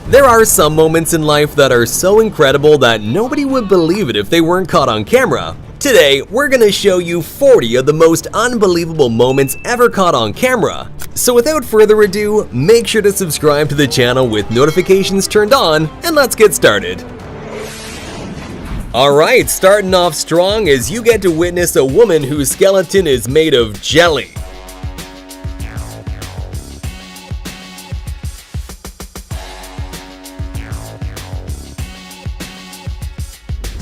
There are some moments in life that are so incredible that nobody would believe it if they weren't caught on camera. Today, we're gonna show you 40 of the most unbelievable moments ever caught on camera. So without further ado, make sure to subscribe to the channel with notifications turned on, and let's get started. Alright, starting off strong as you get to witness a woman whose skeleton is made of jelly.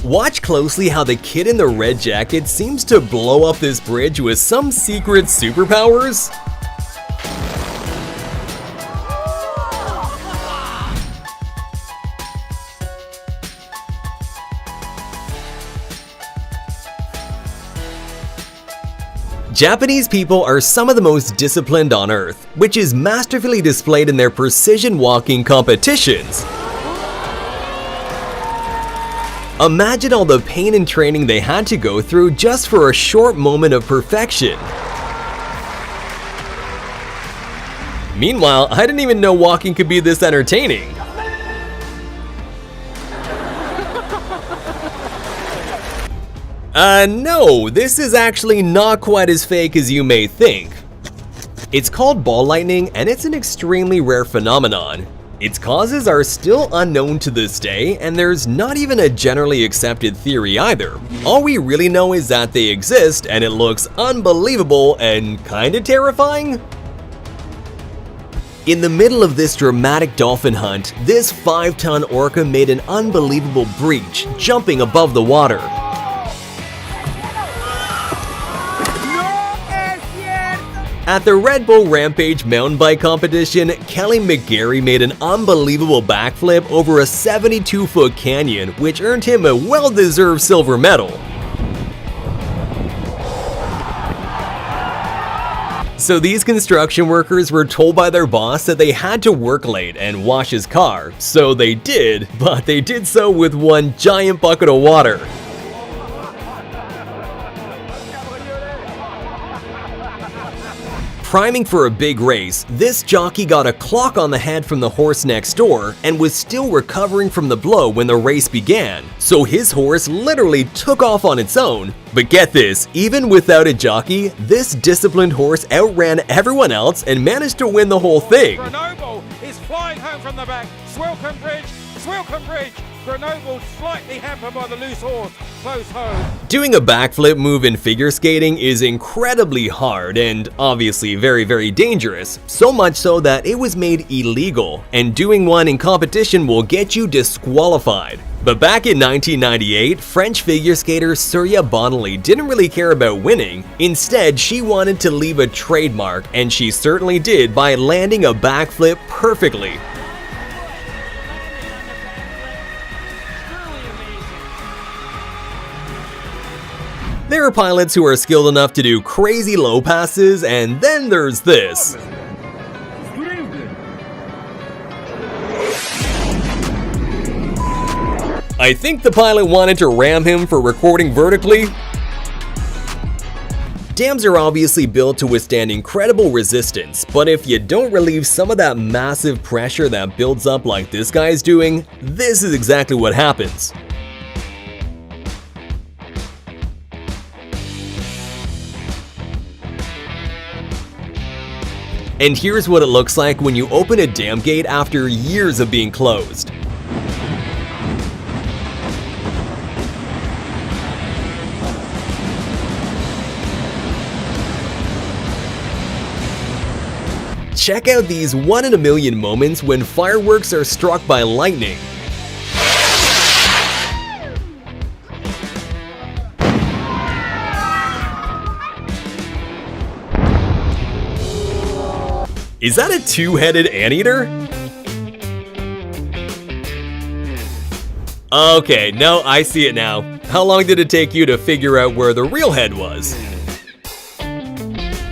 Watch closely how the kid in the red jacket seems to blow up this bridge with some secret superpowers. Japanese people are some of the most disciplined on earth, which is masterfully displayed in their precision walking competitions. Imagine all the pain and training they had to go through just for a short moment of perfection. Meanwhile, I didn't even know walking could be this entertaining. No, this is actually not quite as fake as you may think. It's called ball lightning, and it's an extremely rare phenomenon. Its causes are still unknown to this day, and there's not even a generally accepted theory either. All we really know is that they exist, and it looks unbelievable and kinda terrifying. In the middle of this dramatic dolphin hunt, this 5-ton orca made an unbelievable breach, jumping above the water. At the Red Bull Rampage mountain bike competition, Kelly McGarry made an unbelievable backflip over a 72-foot canyon, which earned him a well-deserved silver medal. So these construction workers were told by their boss that they had to work late and wash his car, so they did, but they did so with one giant bucket of water. Priming for a big race, this jockey got a clock on the head from the horse next door and was still recovering from the blow when the race began, so his horse literally took off on its own. But get this, even without a jockey, this disciplined horse outran everyone else and managed to win the whole thing. Grenoble is flying home from the back. Swilcombe Bridge, Swilcombe Bridge. Grenoble slightly hampered by the loose horse. Close home. Doing a backflip move in figure skating is incredibly hard and obviously very dangerous, so much so that it was made illegal, and doing one in competition will get you disqualified. But back in 1998, French figure skater Surya Bonali didn't really care about winning. Instead, she wanted to leave a trademark, and she certainly did by landing a backflip perfectly. There are pilots who are skilled enough to do crazy low passes, and then there's this. I think the pilot wanted to ram him for recording vertically. Dams are obviously built to withstand incredible resistance, but if you don't relieve some of that massive pressure that builds up like this guy's doing, this is exactly what happens. And here's what it looks like when you open a dam gate after years of being closed. Check out these 1 in a million moments when fireworks are struck by lightning. Is that a two-headed anteater? Okay, no, I see it now. How long did it take you to figure out where the real head was?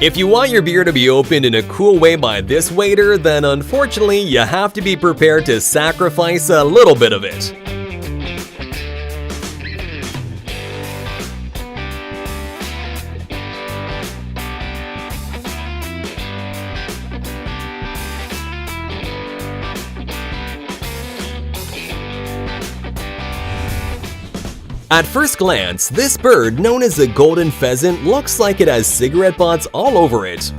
If you want your beer to be opened in a cool way by this waiter, then unfortunately you have to be prepared to sacrifice a little bit of it. At first glance, this bird, known as the golden pheasant, looks like it has cigarette butts all over it.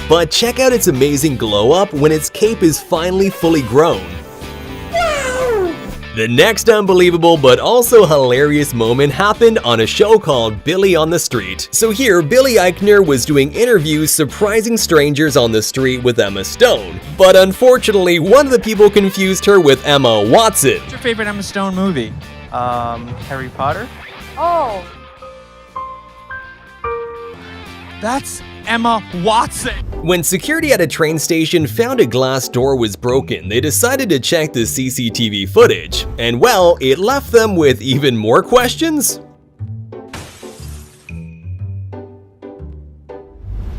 But check out its amazing glow up when its cape is finally fully grown. The next unbelievable but also hilarious moment happened on a show called Billy on the Street. So here, Billy Eichner was doing interviews surprising strangers on the street with Emma Stone. But unfortunately, one of the people confused her with Emma Watson. What's your favorite Emma Stone movie? Harry Potter? Oh, That's Emma Watson. When security at a train station found a glass door was broken, they decided to check the CCTV footage. And well, it left them with even more questions.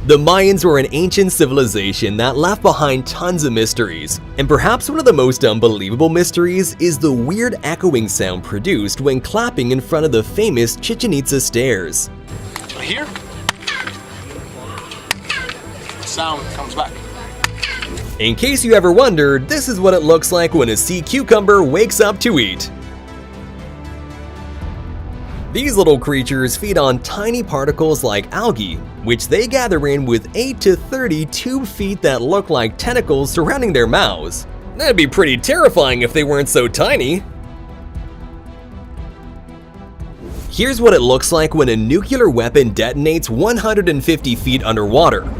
The Mayans were an ancient civilization that left behind tons of mysteries. And perhaps one of the most unbelievable mysteries is the weird echoing sound produced when clapping in front of the famous Chichen Itza stairs. Here, sound comes back. In case you ever wondered, this is what it looks like when a sea cucumber wakes up to eat. These little creatures feed on tiny particles like algae, which they gather in with 8 to 30 tube feet that look like tentacles surrounding their mouths. That'd be pretty terrifying if they weren't so tiny. Here's what it looks like when a nuclear weapon detonates 150 feet underwater.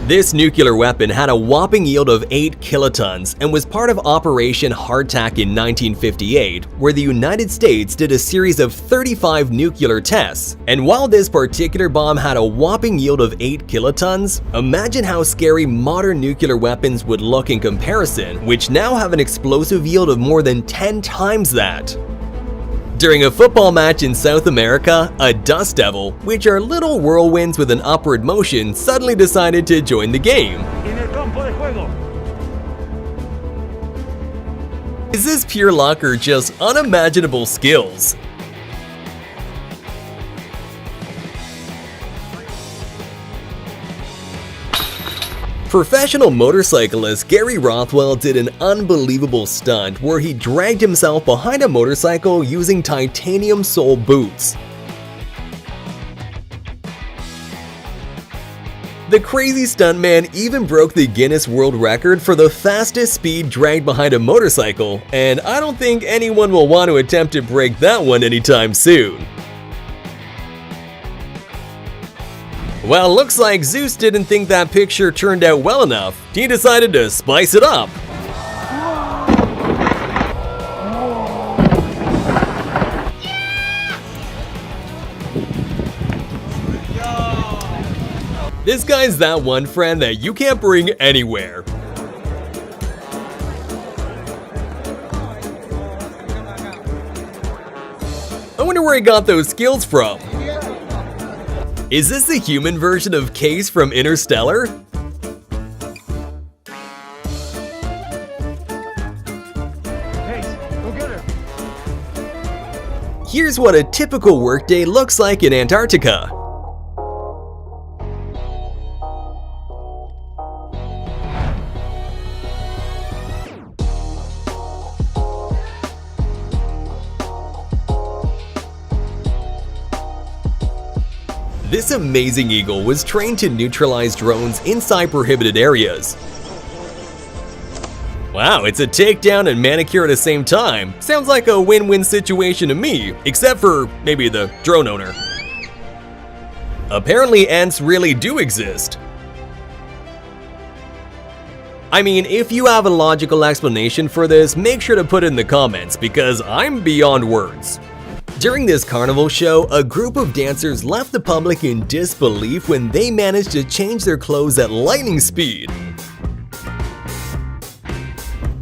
This nuclear weapon had a whopping yield of 8 kilotons and was part of Operation Hardtack in 1958, where the United States did a series of 35 nuclear tests. And while this particular bomb had a whopping yield of 8 kilotons, imagine how scary modern nuclear weapons would look in comparison, which now have an explosive yield of more than 10 times that. During a football match in South America, a dust devil, which are little whirlwinds with an upward motion, suddenly decided to join the game. Is this pure luck or just unimaginable skills? Professional motorcyclist Gary Rothwell did an unbelievable stunt where he dragged himself behind a motorcycle using titanium sole boots. The crazy stuntman even broke the Guinness World Record for the fastest speed dragged behind a motorcycle, and I don't think anyone will want to attempt to break that one anytime soon. Well, looks like Zeus didn't think that picture turned out well enough. He decided to spice it up. This guy's that one friend that you can't bring anywhere. I wonder where he got those skills from. Is this the human version of Case from Interstellar? Here's what a typical workday looks like in Antarctica. This amazing eagle was trained to neutralize drones inside prohibited areas. Wow, it's a takedown and manicure at the same time. Sounds like a win-win situation to me, except for maybe the drone owner. Apparently ants really do exist. I mean, if you have a logical explanation for this, make sure to put it in the comments because I'm beyond words. During this carnival show, a group of dancers left the public in disbelief when they managed to change their clothes at lightning speed.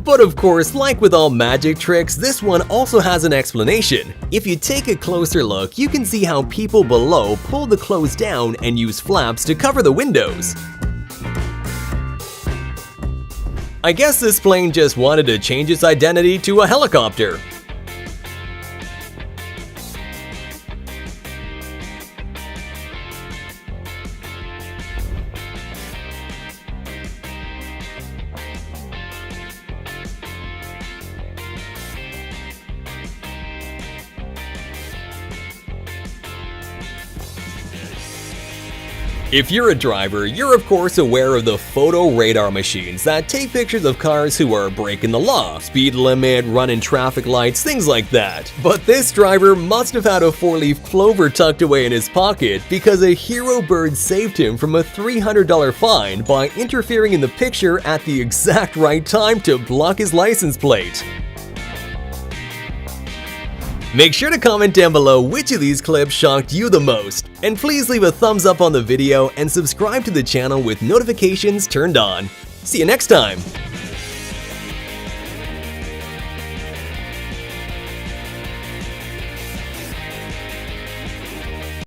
But of course, like with all magic tricks, this one also has an explanation. If you take a closer look, you can see how people below pull the clothes down and use flaps to cover the windows. I guess this plane just wanted to change its identity to a helicopter. If you're a driver, you're of course aware of the photo radar machines that take pictures of cars who are breaking the law, speed limit, running traffic lights, things like that. But this driver must have had a 4-leaf clover tucked away in his pocket because a hero bird saved him from a $300 fine by interfering in the picture at the exact right time to block his license plate. Make sure to comment down below which of these clips shocked you the most, and please leave a thumbs up on the video and subscribe to the channel with notifications turned on. See you next time!